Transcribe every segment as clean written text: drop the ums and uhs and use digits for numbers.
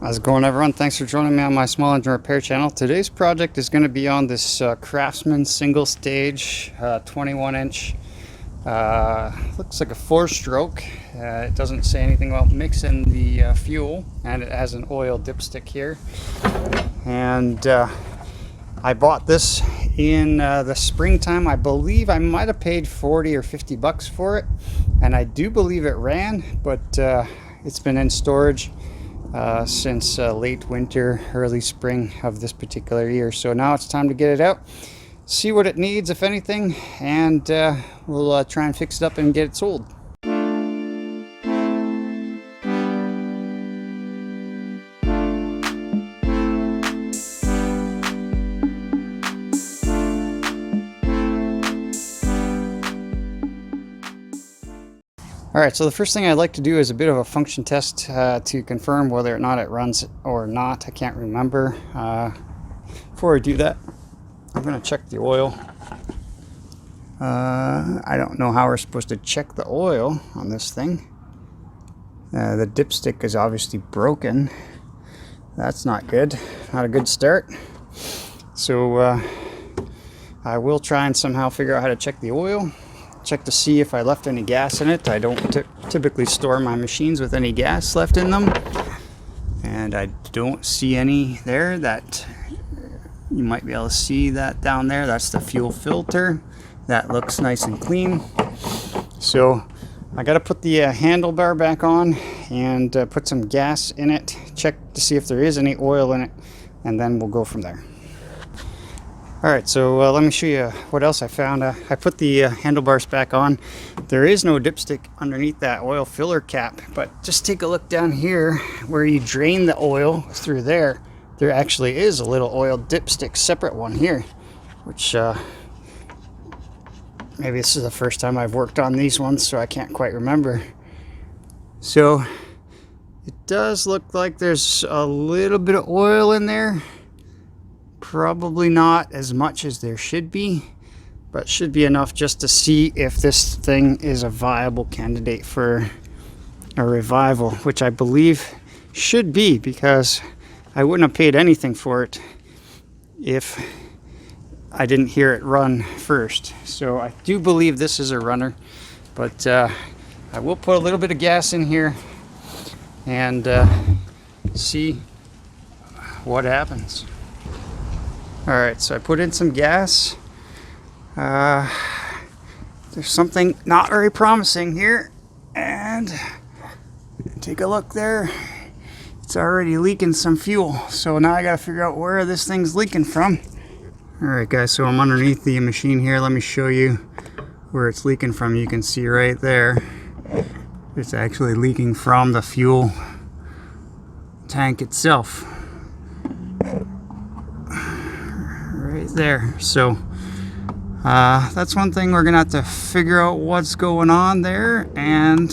How's it going, everyone? Thanks for joining me on my small engine repair channel. Today's project is going to be on this Craftsman single stage 21-inch. Looks like a 4-stroke. It doesn't say anything about mixing the fuel, and it has an oil dipstick here. And I bought this in the springtime. I believe I might have paid 40 or 50 bucks for it, and I do believe it ran, but it's been in storage since late winter, early spring of this particular year. So now it's time to get it out, see what it needs, if anything, and we'll try and fix it up and get it sold. Alright, so the first thing I'd like to do is a bit of a function test to confirm whether or not it runs or not. I can't remember. Before I do that, I'm going to check the oil. I don't know how we're supposed to check the oil on this thing. The dipstick is obviously broken. That's not good. Not a good start. So I will try and somehow figure out how to check the oil. Check to see if I left any gas in it. I don't typically store my machines with any gas left in them, and I don't see any there. That you might be able to see that down there. That's the fuel filter. That looks nice and clean. So I got to put the handlebar back on and put some gas in it, check to see if there is any oil in it, and then we'll go from there. Alright, so let me show you what else I found. I put the handlebars back on. There is no dipstick underneath that oil filler cap, but just take a look down here where you drain the oil through there. There actually is a little oil dipstick, separate one here, which maybe this is the first time I've worked on these ones, so I can't quite remember. So it does look like there's a little bit of oil in there. Probably not as much as there should be, but should be enough just to see if this thing is a viable candidate for a revival, which I believe should be, because I wouldn't have paid anything for it if I didn't hear it run first. So I do believe this is a runner, but I will put a little bit of gas in here and see what happens. Alright, so I put in some gas. There's something not very promising here, and take a look there. It's already leaking some fuel, so now I gotta figure out where this thing's leaking from. Alright guys, so I'm underneath the machine here. Let me show you where it's leaking from. You can see right there, it's actually leaking from the fuel tank itself. Right there. So that's one thing we're gonna have to figure out what's going on there, and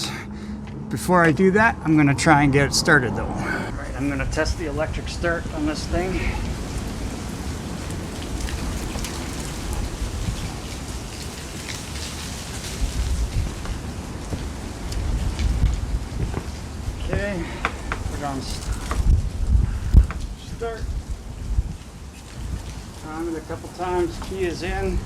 before I do that, I'm gonna try and get it started though. Right, I'm gonna test the electric start on this thing. Okay, put it on start. It a couple times, key is in.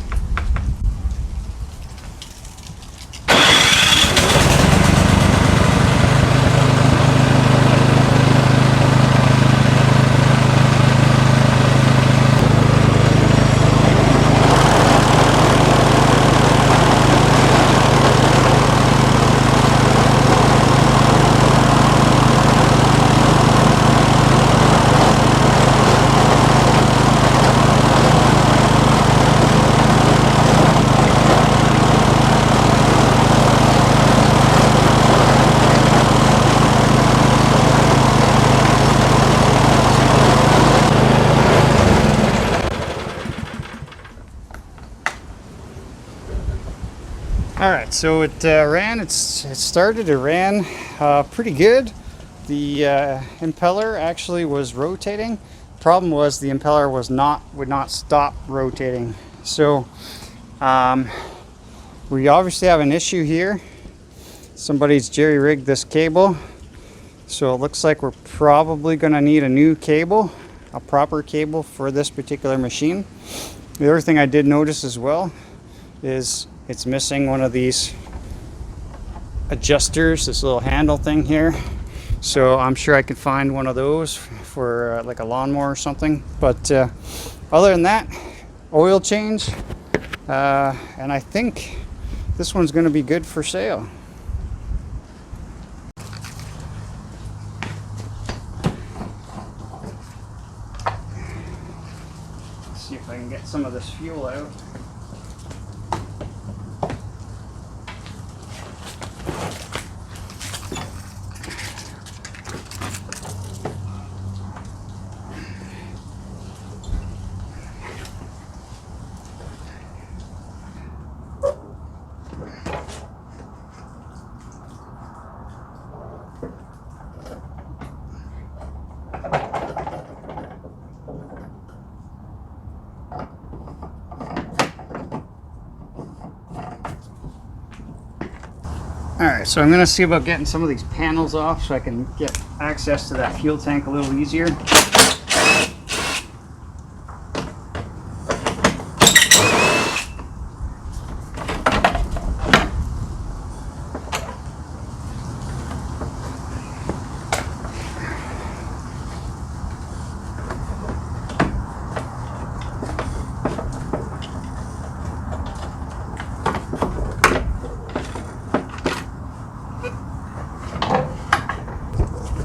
Alright, so it ran, it started, it ran pretty good. The impeller actually was rotating. Problem was the impeller would not stop rotating. So we obviously have an issue here. Somebody's jerry-rigged this cable. So it looks like we're probably going to need a new cable, a proper cable for this particular machine. The other thing I did notice as well is it's missing one of these adjusters, this little handle thing here. So I'm sure I could find one of those for like a lawnmower or something. But other than that, oil change, and I think this one's going to be good for sale. Let's see if I can get some of this fuel out. Alright, so I'm going to see about getting some of these panels off so I can get access to that fuel tank a little easier.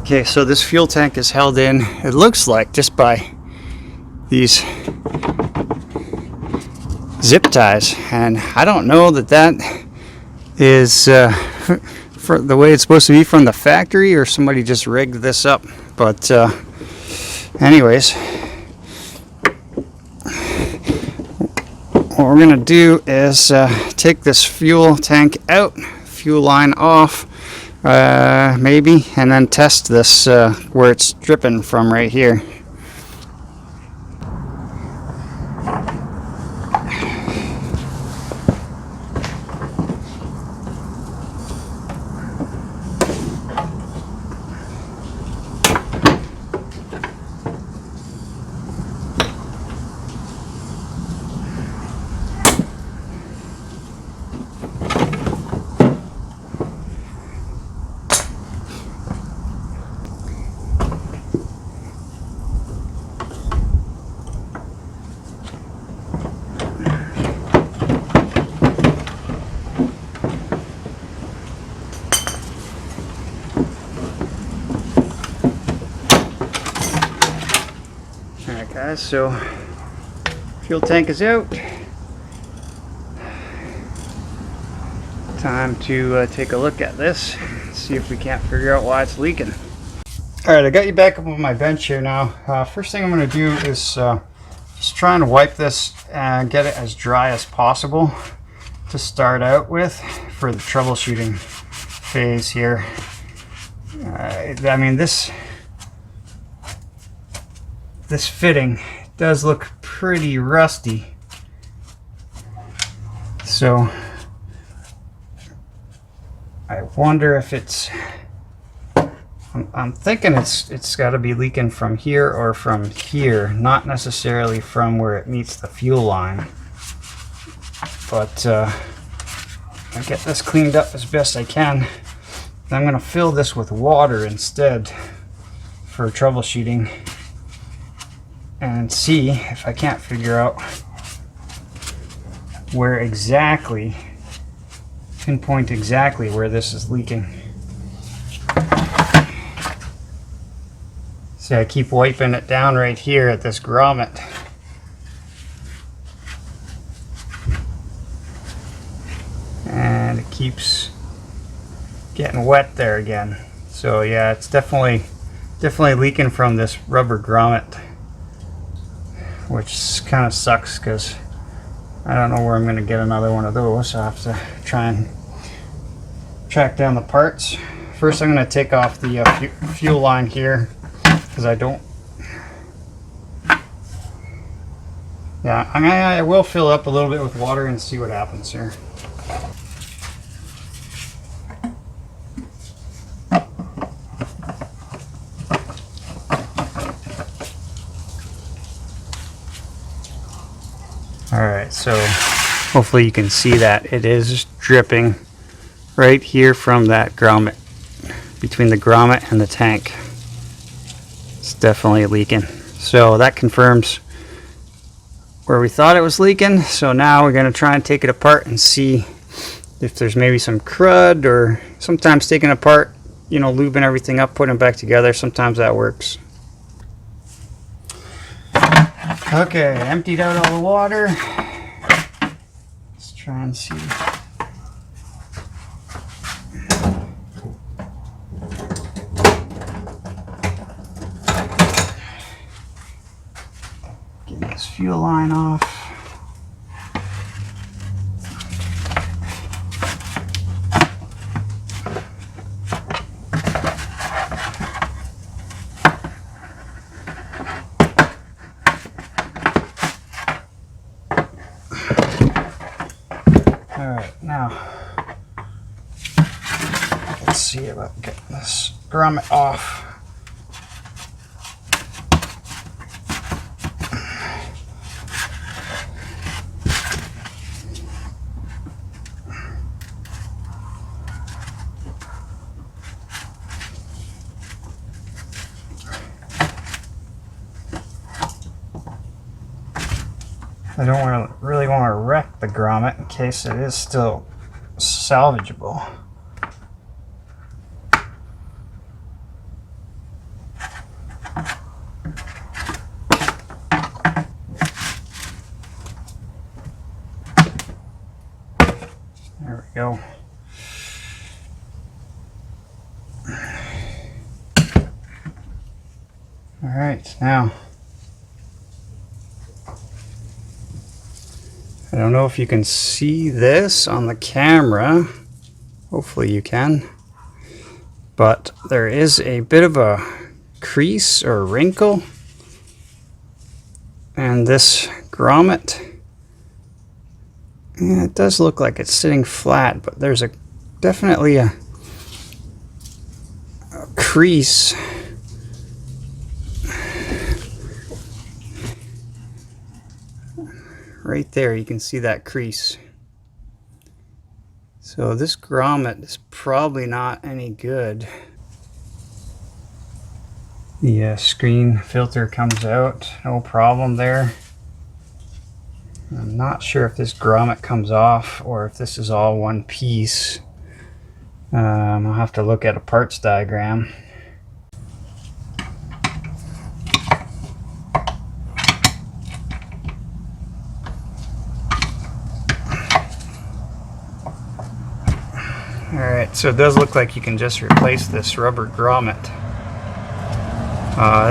Okay, so this fuel tank is held in, it looks like, just by these zip ties, and I don't know that that is for the way it's supposed to be from the factory, or somebody just rigged this up. But anyways, what we're gonna do is take this fuel tank out, fuel line off, maybe, and then test this where it's dripping from right here. Alright guys, so fuel tank is out. Time to take a look at this, see if we can't figure out why it's leaking. Alright, I got you back up on my bench here now. First thing I'm going to do is just trying to wipe this and get it as dry as possible to start out with for the troubleshooting phase here. I mean, this fitting does look pretty rusty, so I wonder if it's, I'm thinking it's got to be leaking from here or from here, not necessarily from where it meets the fuel line. But I'll get this cleaned up as best I can. I'm going to fill this with water instead for troubleshooting and see if I can't figure out where exactly, pinpoint exactly where this is leaking. See, I keep wiping it down right here at this grommet. And it keeps getting wet there again. So yeah, it's definitely leaking from this rubber grommet, which kind of sucks because I don't know where I'm going to get another one of those. I'll have to try and track down the parts. First I'm going to take off the fuel line here because I don't. Yeah, I will fill up a little bit with water and see what happens here. All right, so hopefully you can see that it is dripping right here from that grommet, between the grommet and the tank. It's definitely leaking. So that confirms where we thought it was leaking. So now we're going to try and take it apart and see if there's maybe some crud, or sometimes taking it apart, you know, lubing everything up, putting it back together. Sometimes that works. Okay, emptied out all the water. Let's try and see. Get this fuel line off. Alright, now let's see about getting this grommet off. I don't really want to wreck the grommet in case it is still salvageable. There we go. All right, now I don't know if you can see this on the camera. Hopefully you can. But there is a bit of a crease or wrinkle. And this grommet, yeah, it does look like it's sitting flat, but there's definitely a crease. Right there, you can see that crease. So this grommet is probably not any good. The screen filter comes out, no problem there. I'm not sure if this grommet comes off or if this is all one piece. I'll have to look at a parts diagram. Alright, so it does look like you can just replace this rubber grommet.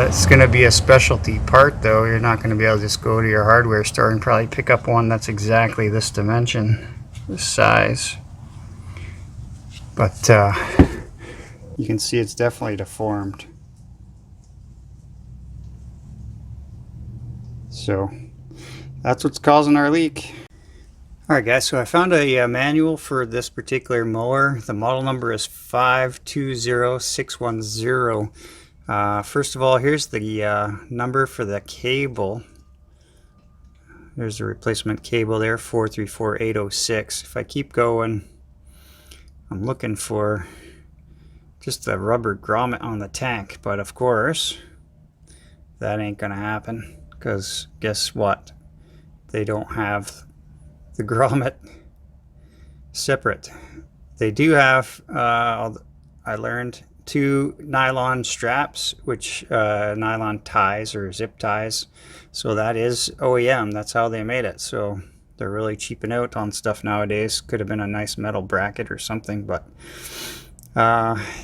It's going to be a specialty part though. You're not going to be able to just go to your hardware store and probably pick up one that's exactly this dimension, this size. But you can see it's definitely deformed. So that's what's causing our leak. Alright guys, so I found a manual for this particular mower. The model number is 520610. First of all, here's the number for the cable. There's the replacement cable there, 434806. If I keep going, I'm looking for just the rubber grommet on the tank, but of course that ain't gonna happen, because guess what? They don't have the grommet separate. They do have, I learned, 2 nylon straps, which nylon ties or zip ties. So that is OEM. That's how they made it. So they're really cheaping out on stuff nowadays. Could have been a nice metal bracket or something, but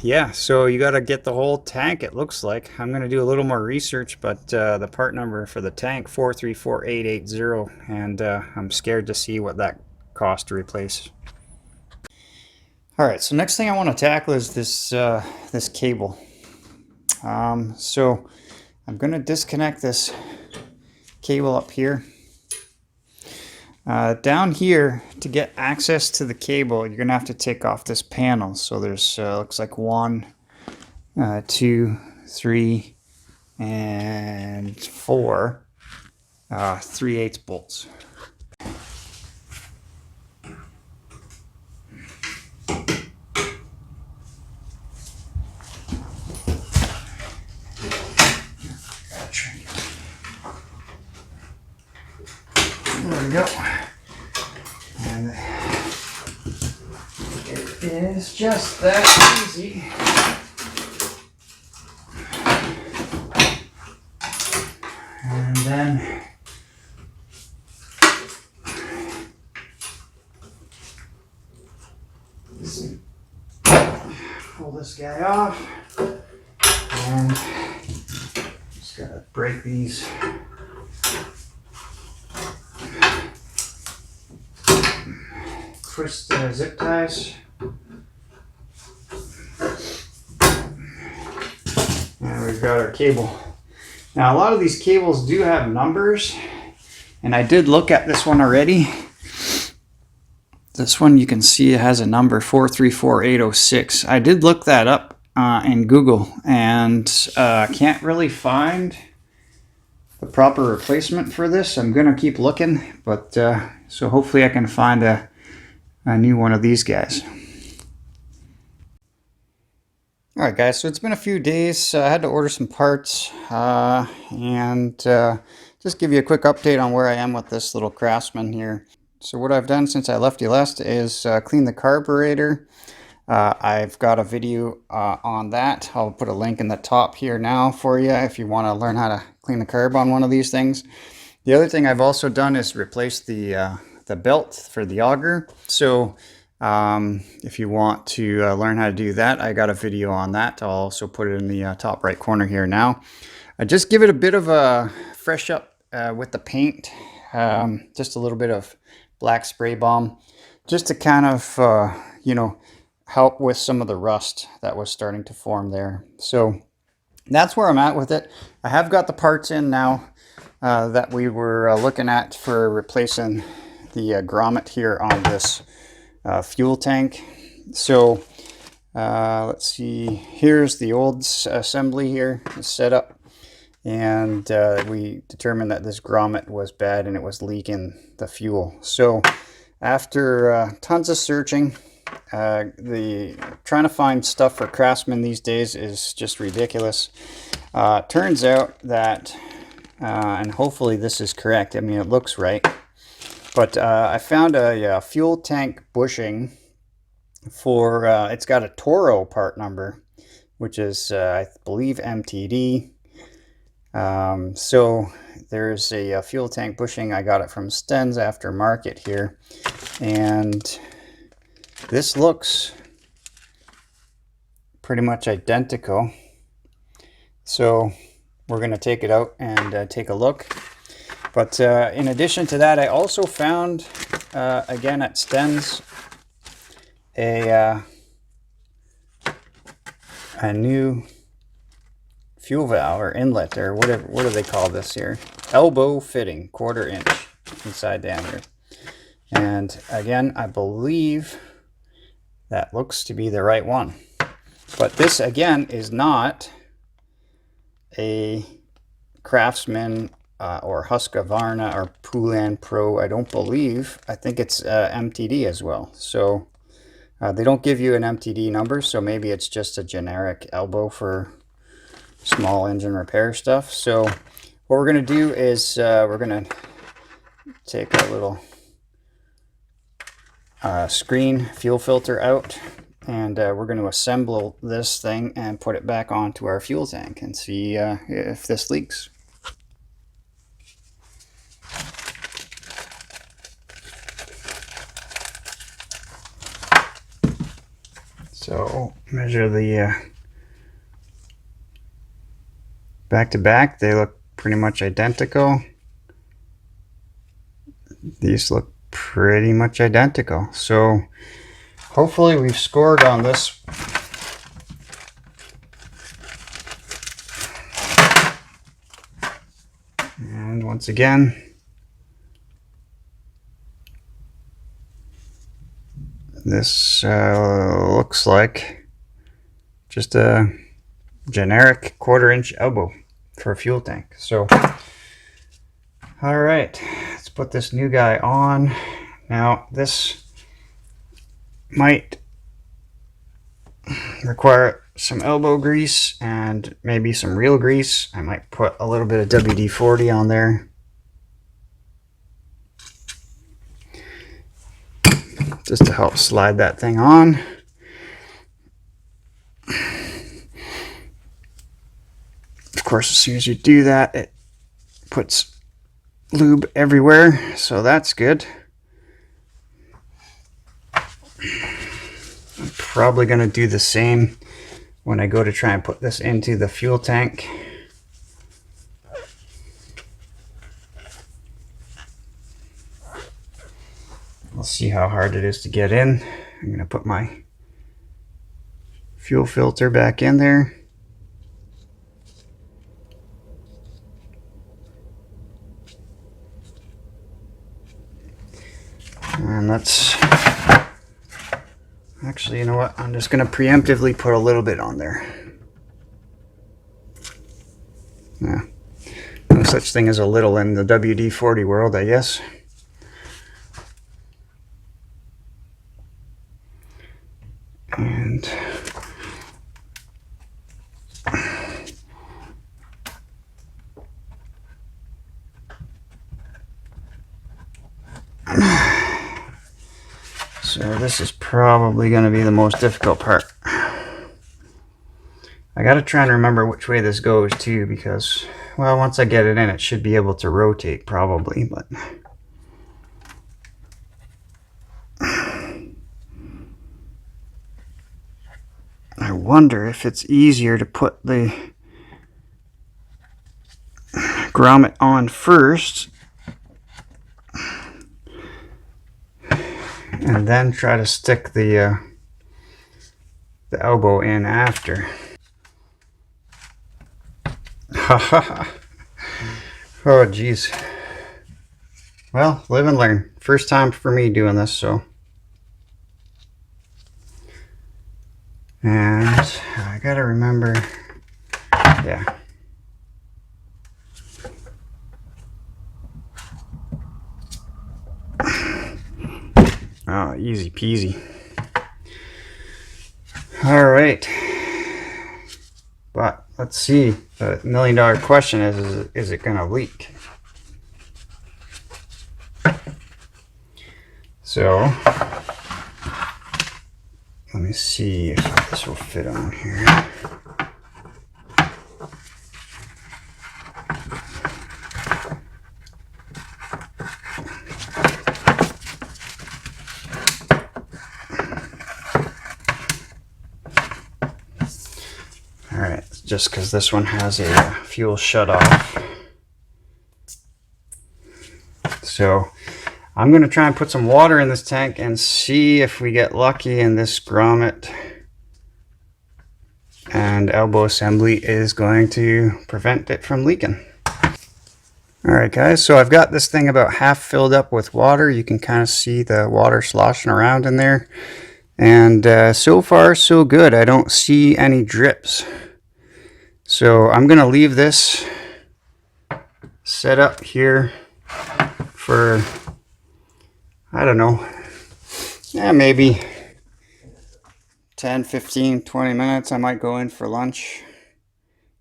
yeah, so you got to get the whole tank, it looks like. I'm going to do a little more research, but the part number for the tank, 434880, and I'm scared to see what that costs to replace. Alright, so next thing I want to tackle is this this cable. So I'm going to disconnect this cable up here. Down here, to get access to the cable, you're going to have to take off this panel. So there's looks like 1, 2, 3, and 4 3/8 bolts. we go. And it is just that easy. And then pull this guy off, and just gotta break these. Twist the zip ties. And we've got our cable. Now a lot of these cables do have numbers, and I did look at this one already. This one you can see it has a number 434806. I did look that up in Google, and can't really find the proper replacement for this. I'm gonna keep looking, but so hopefully I can find a new one of these guys. Alright guys, so it's been a few days. I had to order some parts and just give you a quick update on where I am with this little Craftsman here. So what I've done since I left you last is clean the carburetor. I've got a video on that. I'll put a link in the top here now for you if you want to learn how to clean the carb on one of these things. The other thing I've also done is replace the belt for the auger. So if you want to learn how to do that, I got a video on that. I'll also put it in the top right corner here now. Just give it a bit of a fresh up with the paint. Just a little bit of black spray balm, just to kind of, you know, help with some of the rust that was starting to form there. So that's where I'm at with it. I have got the parts in now that we were looking at for replacing the grommet here on this fuel tank. So let's see, here's the old assembly here set up, and we determined that this grommet was bad and it was leaking the fuel. So after tons of searching, trying to find stuff for Craftsman these days is just ridiculous. Turns out that and hopefully this is correct, I mean it looks right, but I found a fuel tank bushing for it's got a Toro part number, which is I believe MTD. So there's a fuel tank bushing. I got it from Sten's Aftermarket here, and this looks pretty much identical. So we're going to take it out and take a look. But in addition to that, I also found again at Sten's a new fuel valve or inlet, or whatever, what do they call this here? Elbow fitting, 1/4 inch inside diameter. And again, I believe that looks to be the right one. But this again is not a Craftsman or Husqvarna or Poulan Pro. I don't believe. I think it's MTD as well. So they don't give you an MTD number, so maybe it's just a generic elbow for small engine repair stuff. So what we're going to do is we're going to take a little screen fuel filter out, and we're going to assemble this thing and put it back onto our fuel tank and see if this leaks. So measure the back to back. They look pretty much identical. These look pretty much identical. So hopefully we've scored on this. And once again, this looks like just a generic 1/4 inch elbow for a fuel tank. So all right, let's put this new guy on. Now this might require some elbow grease and maybe some real grease. I might put a little bit of WD-40 on there. just to help slide that thing on. Of course, as soon as you do that, it puts lube everywhere, so that's good. I'm probably going to do the same when I go to try and put this into the fuel tank. We'll see how hard it is to get in. I'm going to put my fuel filter back in there. And let's, actually, you know what? I'm just going to preemptively put a little bit on there. Yeah, no such thing as a little in the WD-40 world, I guess. And so this is probably going to be the most difficult part. I got to try and remember which way this goes too, because, well, once I get it in, it should be able to rotate probably, but I wonder if it's easier to put the grommet on first and then try to stick the elbow in after. Oh geez. Well, live and learn. First time for me doing this, so. And I gotta remember, yeah. Oh, easy peasy. All right. But let's see. The $1,000,000 question is it gonna leak? So let me see if this will fit on here. All right, just because this one has a fuel shutoff. So I'm going to try and put some water in this tank and see if we get lucky and this grommet and elbow assembly is going to prevent it from leaking. Alright guys, so I've got this thing about half filled up with water. You can kind of see the water sloshing around in there. And so far so good. I don't see any drips. So I'm going to leave this set up here for, I don't know, yeah, maybe 10, 15, 20 minutes. I might go in for lunch,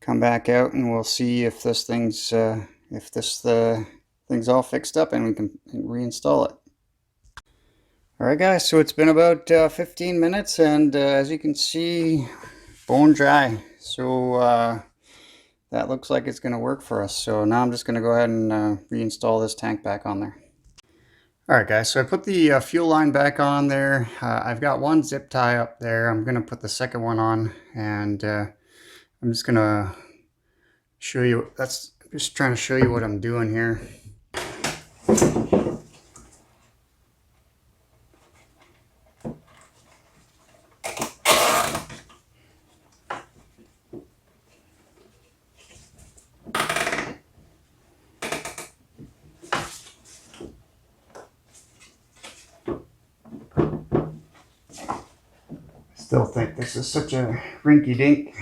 come back out, and we'll see if this thing's thing's all fixed up and we can reinstall it. Alright guys, so it's been about 15 minutes and as you can see, bone dry. So that looks like it's going to work for us. So now I'm just going to go ahead and reinstall this tank back on there. Alright guys, so I put the fuel line back on there. I've got one zip tie up there. I'm going to put the second one on, and I'm just going to show you, just trying to show you what I'm doing here. Still think this is such a rinky-dink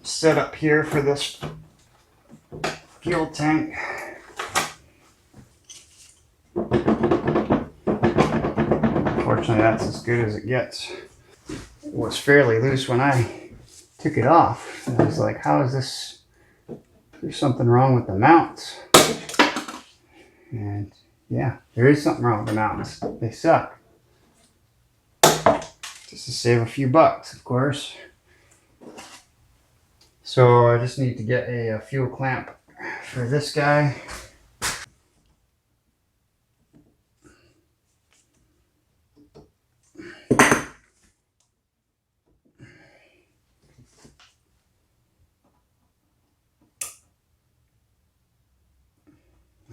setup here for this fuel tank. Unfortunately, that's as good as it gets. It was fairly loose when I took it off. I was like, how is this? There's something wrong with the mounts. And Yeah, there is something wrong with the mounts. They suck. Just to save a few bucks, of course. So I just need to get a fuel clamp for this guy.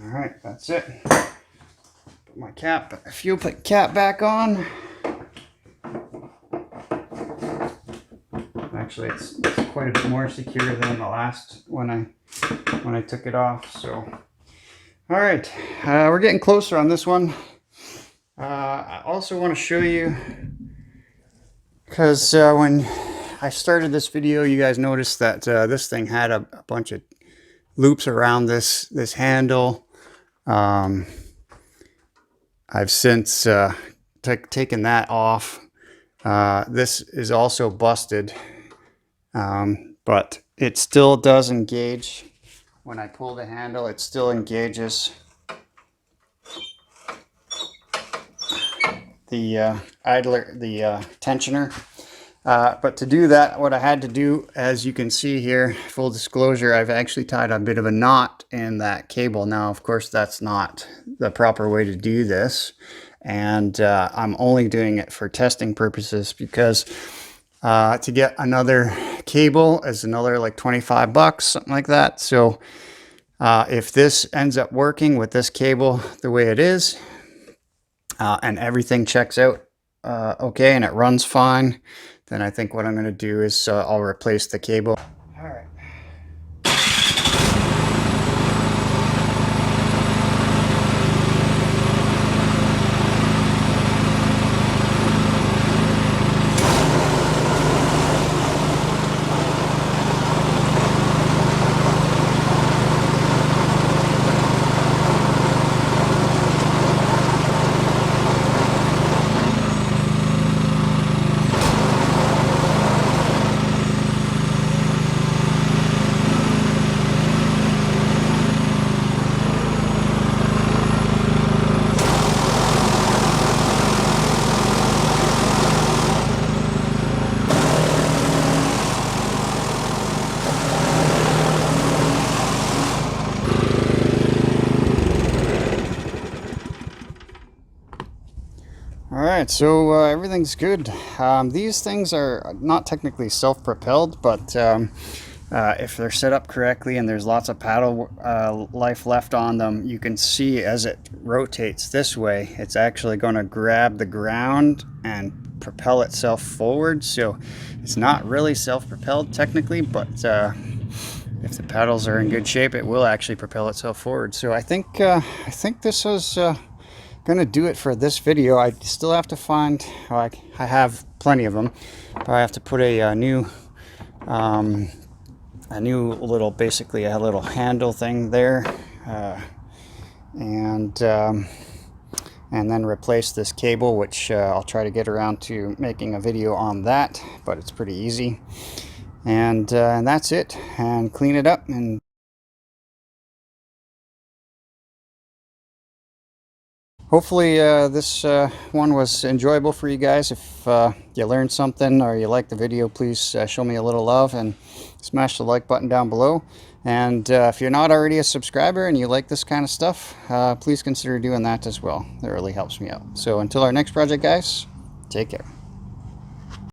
All right, that's it. Put my fuel cap back on. Actually, it's quite a bit more secure than the last when I took it off. So, all right, we're getting closer on this one. I also want to show you, because when I started this video, you guys noticed that this thing had a bunch of loops around this handle. I've since taken that off. This is also busted, but it still does engage. When I pull the handle, it still engages the idler, the tensioner. But to do that, what I had to do, as you can see here, full disclosure, I've actually tied a bit of a knot in that cable. Now, of course, that's not the proper way to do this. And I'm only doing it for testing purposes, because to get another cable is another like 25 bucks, something like that. So if this ends up working with this cable the way it is, and everything checks out okay, and it runs fine, then I think what I'm going to do is I'll replace the cable. All right. Alright, so everything's good. These things are not technically self-propelled, but if they're set up correctly and there's lots of paddle life left on them, you can see as it rotates this way, it's actually going to grab the ground and propel itself forward. So it's not really self-propelled technically, but if the paddles are in good shape, it will actually propel itself forward. So I think this is gonna do it for this video. I still have to find, I have plenty of them, but I have to put a new little, basically a little handle thing there, and then replace this cable, which I'll try to get around to making a video on that, but it's pretty easy. And that's it, and clean it up. And hopefully this one was enjoyable for you guys. If you learned something or you liked the video, please show me a little love and smash the like button down below. And if you're not already a subscriber and you like this kind of stuff, please consider doing that as well. That really helps me out. So until our next project, guys, take care.